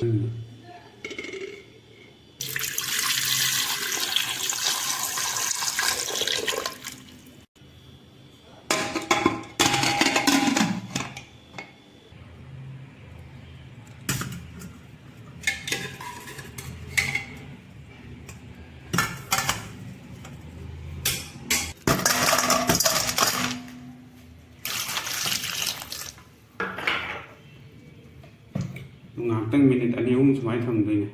ꯀꯟꯅ ꯉꯥꯏꯍꯥꯛꯇꯪ ꯃꯤꯅꯤꯠ 2-3 ꯁꯨꯃꯥꯏꯅ ꯊꯝꯗꯣꯏꯅꯦ.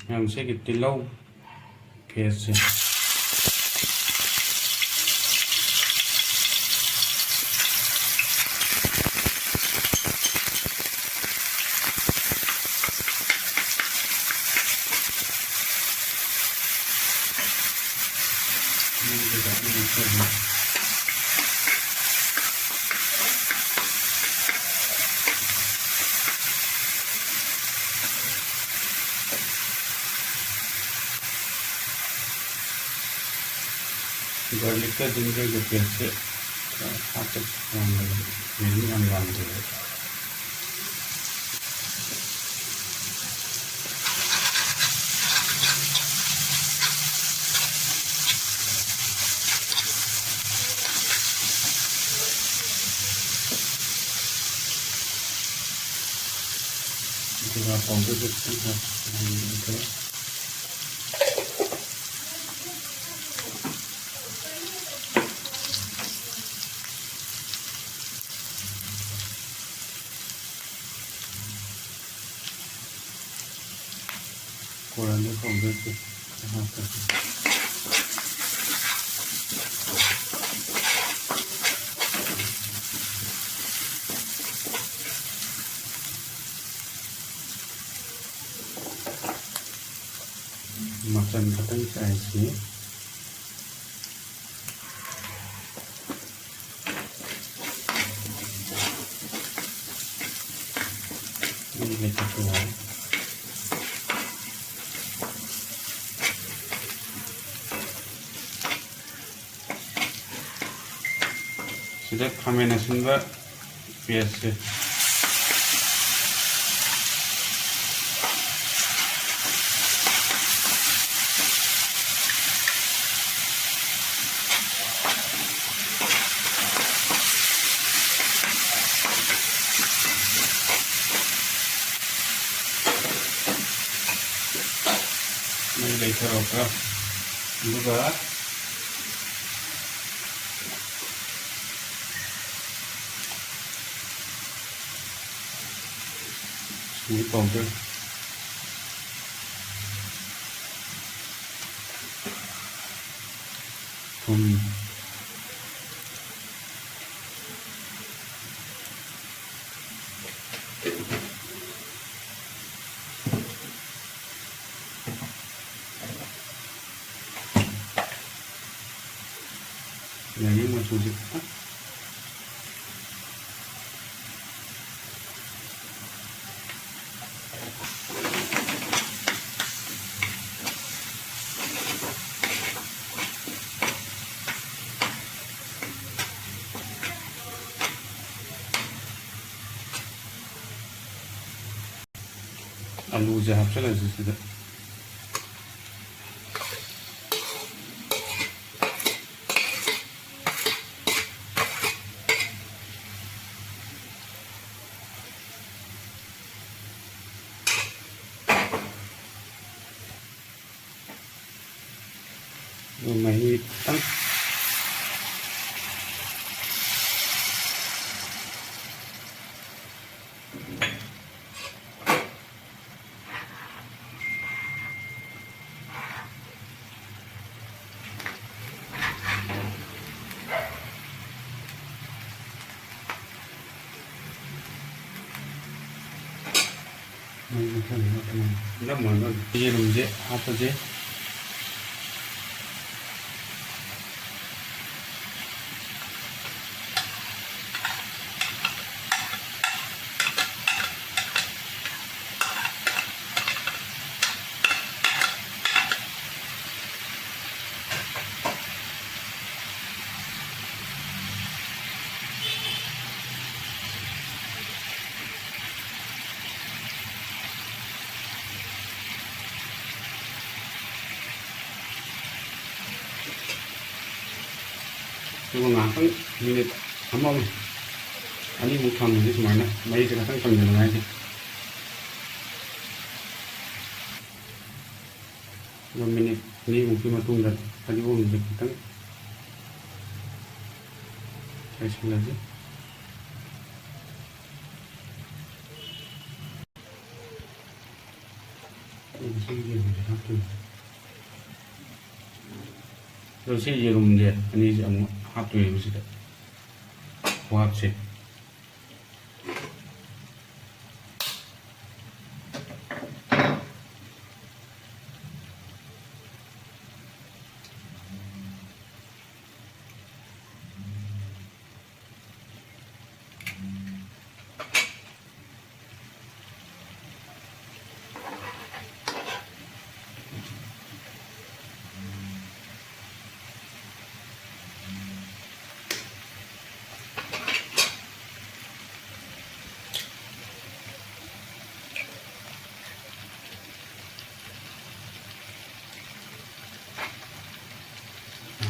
ꯉꯁꯤꯒꯤ ꯇꯤꯜꯍꯧ ꯄꯦꯁꯁꯦ गार्लिक का जिंजर के पेस्ट से मेरी हम डालते हैं. पाउडर देखते हैं कोरंडे पाउडर से यहाँ करते मटन कटन चाहिए लेकर तो आए सीधा खामेन असिनबा पियाज से leiteroka juga chili powder, thum, lấy một số dịch tắt. आलूचे हापशालायचे तिथं mày tăng lớp mồi nó chia làm dễ hấp cho dễ 이거 나한 미닛 한 번만 아니 못하면 되지 말나 마이즈가 상상 내려가야지 이거 미닛 니 무기만 동작 가지고 오면 되겠다 잘 실라지 이거 신기해 학교 요새 이름인데 아니지 학교에 요새 고압식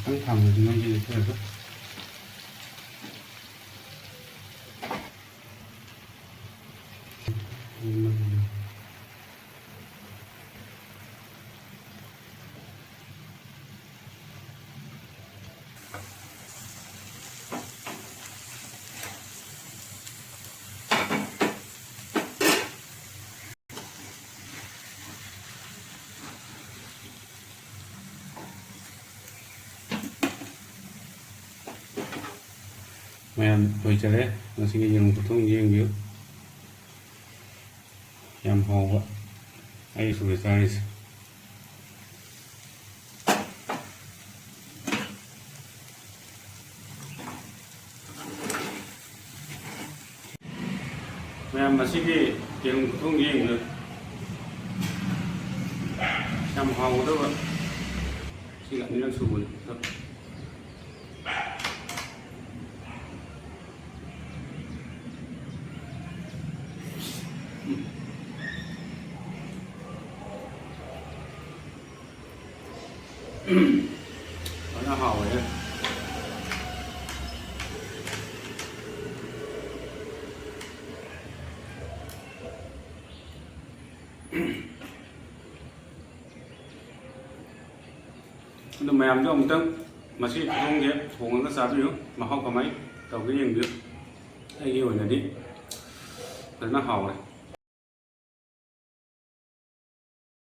한탕을 좀 만지게 해서 mày hồi trở đấy nó sẽ dùng phổ thông riêng yếu yam hồ vậy ai sủi sai mày mà sẽ dùng phổ thông riêng được yam hồ đó vậy sẽ gặp những sủi thật nó hầu vậy nó mềm cho ông tâm mà xí không vậy thùng nó sạch nữa mà không có mấy tàu cái gì được ai yêu này đi rồi nó hầu này